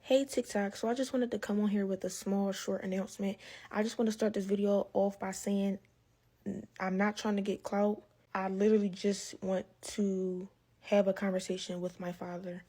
Hey TikTok, so I just wanted to come on here with a small short announcement. I just want to start this video off by saying I'm not trying to get clout. I literally just want to have a conversation with my father.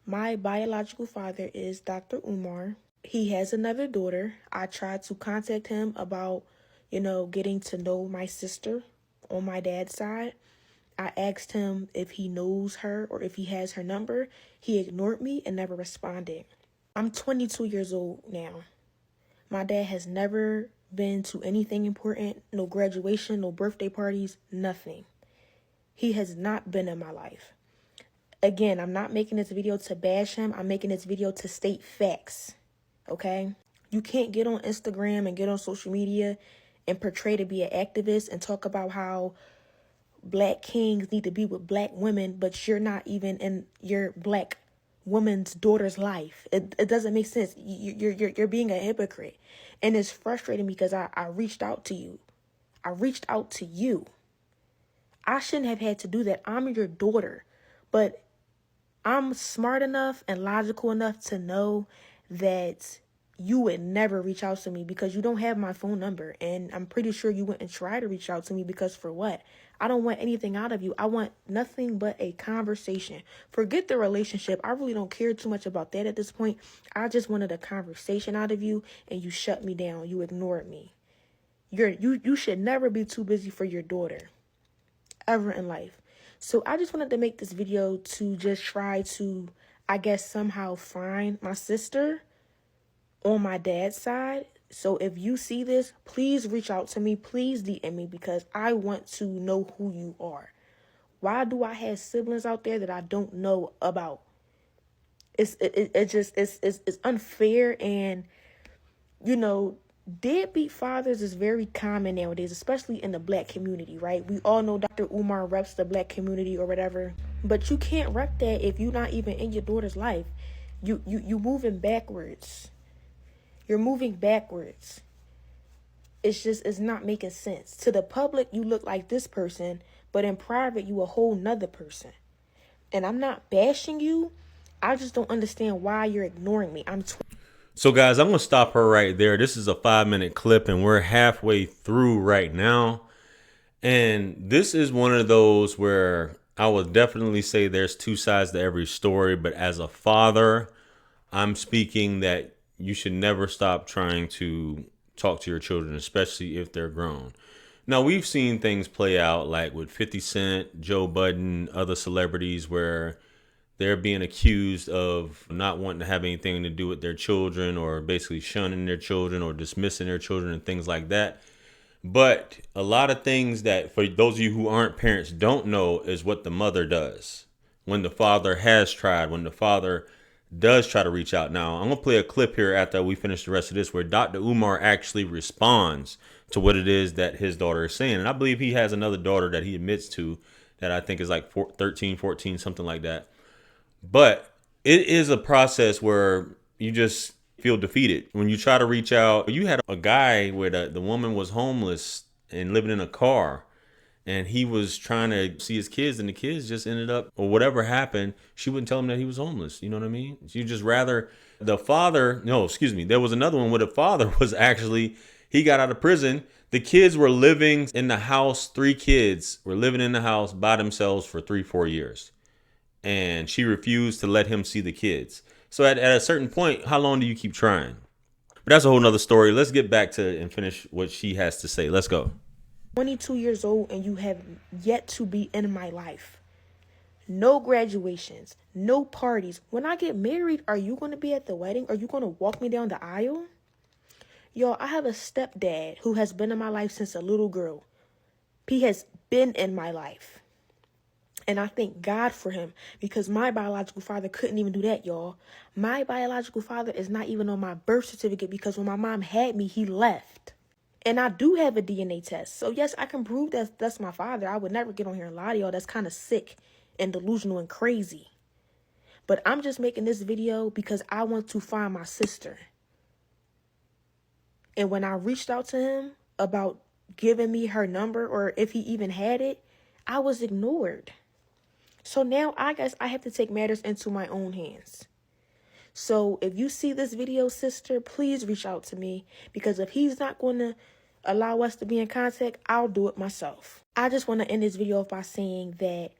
My biological father is Dr. Umar. He has another daughter. I tried to contact him about, getting to know my sister on my dad's side. I asked him if he knows her or if he has her number. He ignored me and never responded. I'm 22 years old now. My dad has never been to anything important, no graduation, no birthday parties, nothing. He has not been in my life. Again, I'm not making this video to bash him. I'm making this video to state facts, okay? You can't get on Instagram and get on social media and portray to be an activist and talk about how black kings need to be with black women, but you're not even in your black woman's daughter's life. It doesn't make sense. You're being a hypocrite. And it's frustrating because I reached out to you. I reached out to you. I shouldn't have had to do that. I'm your daughter. But I'm smart enough and logical enough to know that you would never reach out to me because you don't have my phone number. And I'm pretty sure you wouldn't try to reach out to me because for what? I don't want anything out of you. I want nothing but a conversation. Forget the relationship. I really don't care too much about that at this point. I just wanted a conversation out of you and you shut me down. You ignored me. You should never be too busy for your daughter ever in life. So I just wanted to make this video to just try to, I guess, somehow find my sister on my dad's side. So if you see this, please reach out to me. Please DM me because I want to know who you are. Why do I have siblings out there that I don't know about? It's unfair, and deadbeat fathers is very common nowadays, especially in the black community, right? We all know Dr. Umar reps the black community or whatever, but you can't rep that if you're not even in your daughter's life. You moving backwards. You're moving backwards. It's not making sense. To the public, you look like this person, but in private, you a whole nother person. And I'm not bashing you. I just don't understand why you're ignoring me. So guys, I'm going to stop her right there. This is a 5-minute clip and we're halfway through right now. And this is one of those where I would definitely say there's two sides to every story. But as a father, I'm speaking that you should never stop trying to talk to your children, especially if they're grown. Now, we've seen things play out like with 50 Cent, Joe Budden, other celebrities where they're being accused of not wanting to have anything to do with their children or basically shunning their children or dismissing their children and things like that. But a lot of things that for those of you who aren't parents don't know is what the mother does when the father has tried, when the father does try to reach out. Now, I'm going to play a clip here after we finish the rest of this where Dr. Umar actually responds to what it is that his daughter is saying. And I believe he has another daughter that he admits to that I think is like 13, 14, something like that. But it is a process where you just feel defeated. When you try to reach out, you had a guy where the woman was homeless and living in a car. And he was trying to see his kids and the kids just ended up, or whatever happened, she wouldn't tell him that he was homeless. You know what I mean? You just rather the father, no, excuse me. There was another one where the father was actually, he got out of prison. The kids were living in the house. 3 kids were living in the house by themselves for 3-4 years. And she refused to let him see the kids. So at a certain point, how long do you keep trying? But that's a whole nother story. Let's get back to and finish what she has to say. Let's go. 22 years old and you have yet to be in my life. No graduations, no parties. When I get married, are you going to be at the wedding? Are you going to walk me down the aisle? Y'all, I have a stepdad who has been in my life since a little girl. He has been in my life. And I thank God for him because my biological father couldn't even do that, y'all. My biological father is not even on my birth certificate because when my mom had me, he left. And I do have a DNA test. So, yes, I can prove that that's my father. I would never get on here and lie to y'all. That's kind of sick and delusional and crazy. But I'm just making this video because I want to find my sister. And when I reached out to him about giving me her number or if he even had it, I was ignored. So now I guess I have to take matters into my own hands. So if you see this video, sister, please reach out to me, because if he's not going to allow us to be in contact, I'll do it myself. I just want to end this video off by saying that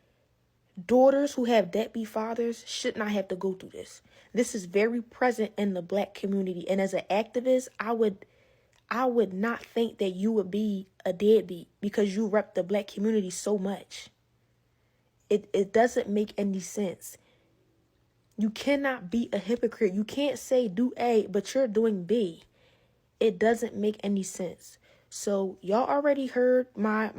daughters who have deadbeat fathers should not have to go through this. This is very present in the Black community. And as an activist, I would not think that you would be a deadbeat because you rep the Black community so much. It doesn't make any sense. You cannot be a hypocrite. You can't say do A, but you're doing B. It doesn't make any sense. So y'all already heard my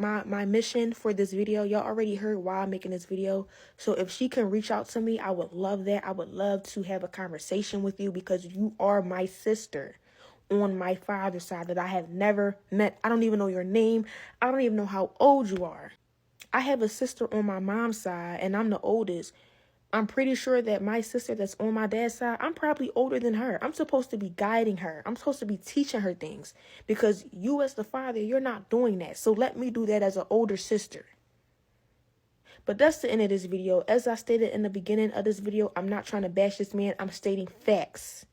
mission for this video. Y'all already heard why I'm making this video. So if she can reach out to me, I would love that. I would love to have a conversation with you, because you are my sister on my father's side that I have never met. I don't even know your name. I don't even know how old you are. I have a sister on my mom's side, and I'm the oldest. I'm pretty sure that my sister that's on my dad's side, I'm probably older than her. I'm supposed to be guiding her. I'm supposed to be teaching her things, because you as the father, you're not doing that. So let me do that as an older sister. But that's the end of this video. As I stated in the beginning of this video, I'm not trying to bash this man. I'm stating facts.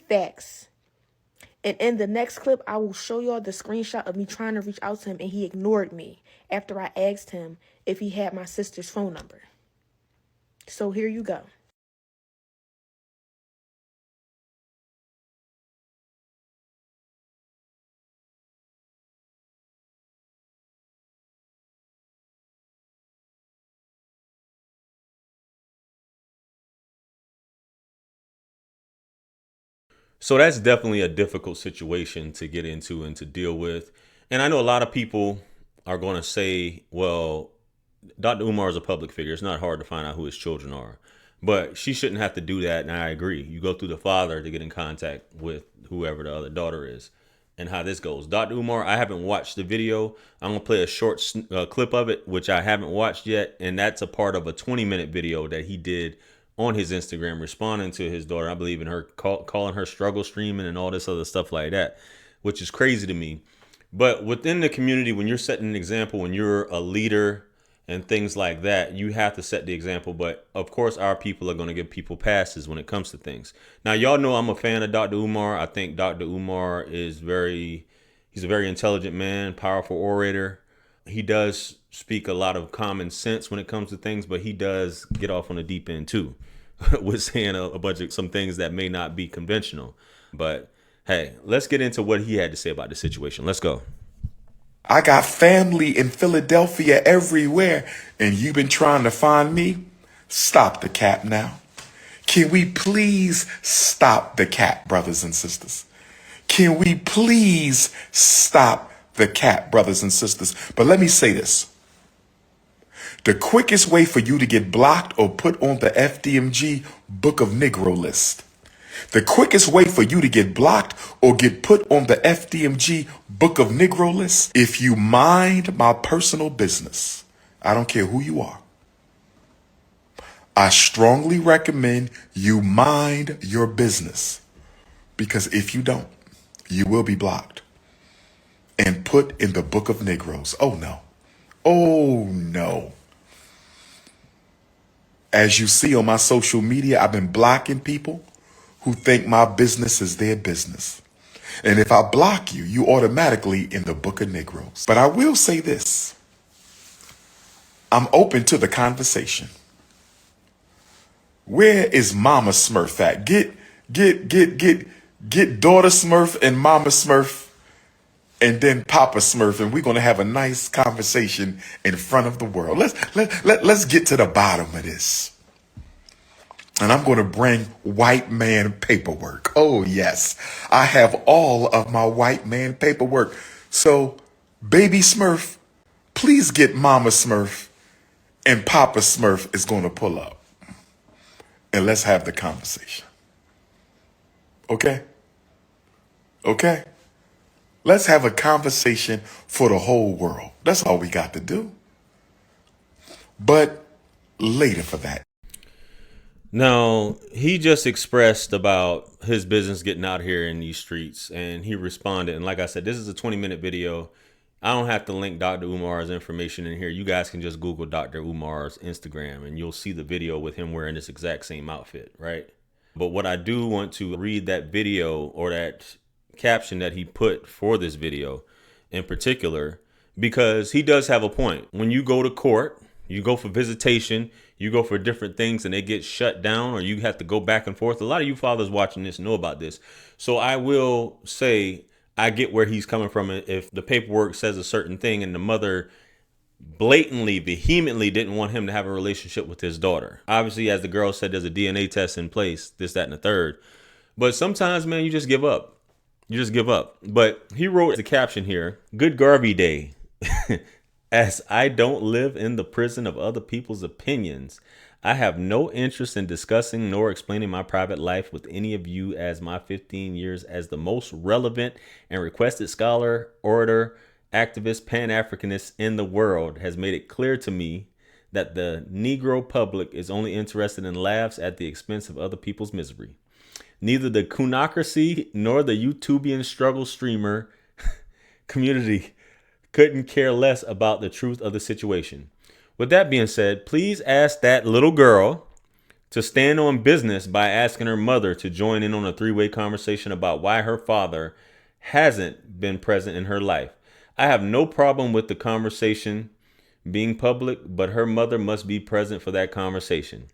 Facts. And in the next clip, I will show y'all the screenshot of me trying to reach out to him, and he ignored me after I asked him if he had my sister's phone number. So here you go. So that's definitely a difficult situation to get into and to deal with. And I know a lot of people are going to say, well, Dr. Umar is a public figure. It's not hard to find out who his children are. But she shouldn't have to do that. And I agree. You go through the father to get in contact with whoever the other daughter is. And how this goes. Dr. Umar, I haven't watched the video. I'm going to play a short clip of it, which I haven't watched yet. And that's a part of a 20-minute video that he did on his Instagram, responding to his daughter. I believe in her, calling her struggle streaming and all this other stuff like that, which is crazy to me. But within the community, when you're setting an example, when you're a leader and things like that, you have to set the example. But of course, our people are going to give people passes when it comes to things. Now, y'all know I'm a fan of Dr. Umar. I think Dr. Umar is he's a very intelligent man, powerful orator. He does speak a lot of common sense when it comes to things, but he does get off on the deep end too with saying a bunch of some things that may not be conventional. But hey, let's get into what he had to say about the situation. Let's go. I got family in Philadelphia everywhere, and you've been trying to find me? Stop the cap now. Can we please stop the cap, brothers and sisters? Can we please stop the cap, brothers and sisters? But let me say this. The quickest way for you to get blocked or put on the FDMG Book of Negro list, the quickest way for you to get blocked or get put on the FDMG Book of Negro list, if you mind my personal business, I don't care who you are, I strongly recommend you mind your business, because if you don't, you will be blocked and put in the Book of Negroes. Oh no. Oh no. As you see on my social media, I've been blocking people who think my business is their business. And if I block you, you automatically in the Book of Negroes. But I will say this. I'm open to the conversation. Where is Mama Smurf at? Get Daughter Smurf and Mama Smurf and then Papa Smurf, and we're going to have a nice conversation in front of the world. Let's get to the bottom of this. And I'm going to bring white man paperwork. Oh, yes. I have all of my white man paperwork. So, baby Smurf, please get Mama Smurf, and Papa Smurf is going to pull up. And let's have the conversation. Okay? Okay? Let's have a conversation for the whole world. That's all we got to do. But later for that. Now, he just expressed about his business getting out here in these streets, and he responded. And like I said, this is a 20-minute video. I don't have to link Dr. Umar's information in here. You guys can just Google Dr. Umar's Instagram, and you'll see the video with him wearing this exact same outfit, right? But what I do want to read that video or that caption that he put for this video in particular, because he does have a point. When you go to court, you go for visitation, you go for different things and they get shut down or you have to go back and forth. A lot of you fathers watching this know about this. So I will say I get where he's coming from. If the paperwork says a certain thing and the mother blatantly, vehemently didn't want him to have a relationship with his daughter. Obviously, as the girl said, there's a DNA test in place, this, that, and the third. But sometimes, man, you just give up. You just give up. But he wrote the caption here, "Good Garvey Day. As I don't live in the prison of other people's opinions, I have no interest in discussing nor explaining my private life with any of you, as my 15 years as the most relevant and requested scholar, orator, activist, Pan-Africanist in the world has made it clear to me that the Negro public is only interested in laughs at the expense of other people's misery. Neither the Kunocracy nor the YouTubian struggle streamer community couldn't care less about the truth of the situation. With that being said, please ask that little girl to stand on business by asking her mother to join in on a three-way conversation about why her father hasn't been present in her life. I have no problem with the conversation being public, but her mother must be present for that conversation.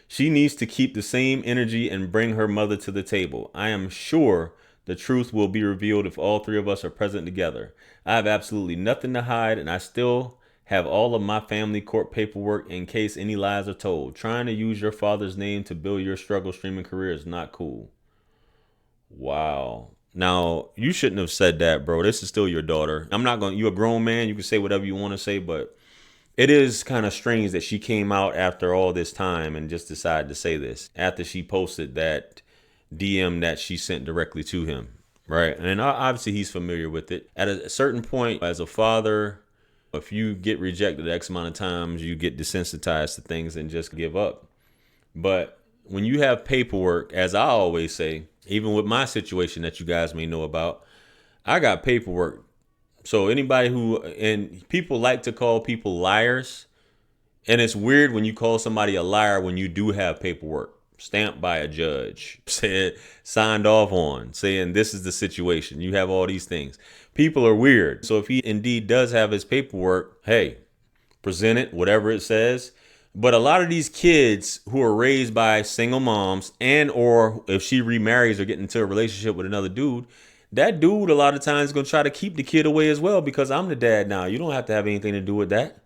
She needs to keep the same energy and bring her mother to the table. I am sure the truth will be revealed if all three of us are present together. I have absolutely nothing to hide, and I still have all of my family court paperwork in case any lies are told. Trying to use your father's name to build your struggle streaming career is not cool." Wow. Now, you shouldn't have said that, bro. This is still your daughter. You're a grown man. You can say whatever you want to say, but it is kind of strange that she came out after all this time and just decided to say this after she posted that DM that she sent directly to him, right? And obviously he's familiar with it. At a certain point, as a father, if you get rejected X amount of times, you get desensitized to things and just give up. But when you have paperwork, as I always say, even with my situation that you guys may know about, I got paperwork. So anybody and people like to call people liars. And it's weird when you call somebody a liar when you do have paperwork stamped by a judge, signed off on, saying this is the situation. You have all these things. People are weird. So if he indeed does have his paperwork, hey, present it, whatever it says. But a lot of these kids who are raised by single moms and or if she remarries or get into a relationship with another dude, that dude a lot of times is going to try to keep the kid away as well because I'm the dad now. You don't have to have anything to do with that.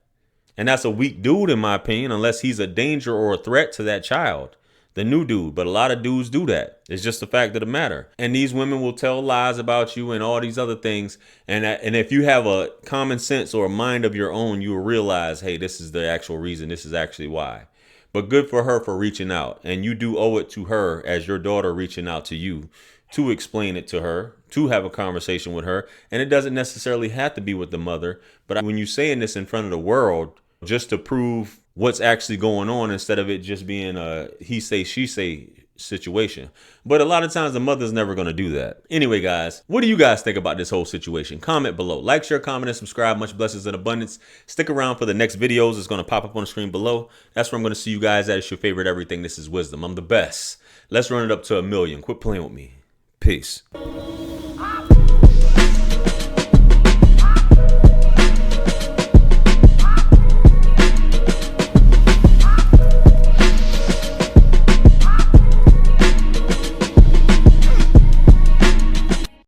And that's a weak dude, in my opinion, unless he's a danger or a threat to that child. The new dude. But a lot of dudes do that. It's just the fact of the matter. And these women will tell lies about you and all these other things. And if you have a common sense or a mind of your own, you will realize, hey, this is the actual reason. This is actually why. But good for her for reaching out. And you do owe it to her as your daughter reaching out to you to explain it to her, to have a conversation with her. And it doesn't necessarily have to be with the mother. But when you're saying this in front of the world, just to prove what's actually going on instead of it just being a he say, she say situation. But a lot of times the mother's never going to do that. Anyway, guys, what do you guys think about this whole situation? Comment below. Like, share, comment, and subscribe. Much blessings and abundance. Stick around for the next videos. It's going to pop up on the screen below. That's where I'm going to see you guys at. It's your favorite everything. This is Wisdom. I'm the best. Let's run it up to 1 million. Quit playing with me. Peace.